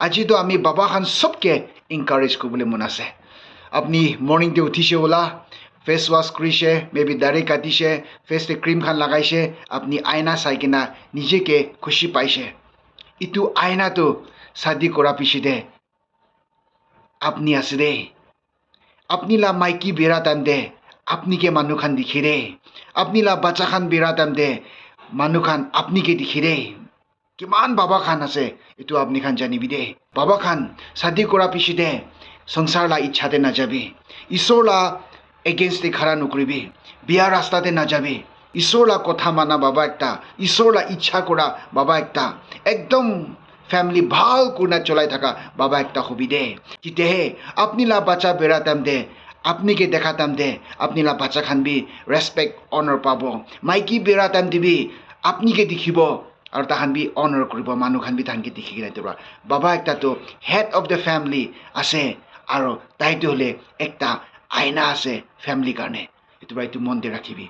আজি তো আমি বাবা খান সবকে এনকাৰেজ কৰিবলৈ মন আছে আপনি মৰ্নিং তে উঠিছে ওলা ফেস ওয়াশ কৰিছে মেবি দাড়ি কাটিছে ফেসতে ক্রিম খান লাগাইছে আপনি আয়না চাই কিনা নিজেকে খুশি পাইছে ইটো আয়নাটো শাদি কৰা পিছতে আপনি আছে দে আপনি লা মাইকি বেৰা টাইম দে আপনি কে মানুহ খান দেখি দে আপনি লা বাচ্চা খান বেৰা টাইম দে মানুহ খান আপনি কে দেখি দে কিমান বাবা খান আছে এটো আপনি খান জানিবি দে বাবা খান শাদি কৰা পিছতে সংসার লা ইচ্ছাতে না যাবি ঈশ্বর লা এগেইনস্টে খাড়া নকরিবি বিয়া রাস্তাতে না যাবি ঈশ্বর লা কথা মানা বাবা একটা ঈশ্বর লা ইচ্ছা করা বাবা একটা একদম ফ্যামিলি ভাল কোনা চলাই থাকা বাবা একটা হবি দে তেতিয়াহে আপনি লা বাচ্চা বেড়াতাম দে আপনি কে দেখাতাম দে আপনি লা বাচ্চা খান বি রেসপেক্ট অনার পাব মাইকি বেড়াতাম দিবি আপনি কে দেখিব আৰু তাহান বি অনাৰ কৰিব মানুহ খান বি তাহানকে দেখি কিনে তোৰা বাবা একটা তো হেড অফ দ্য ফ্যামিলি আছে আৰু তাইটো হলে একটা আয়না আছে ফ্যামিলি কাৰণে এটো মন দিয়ে ৰাখিবি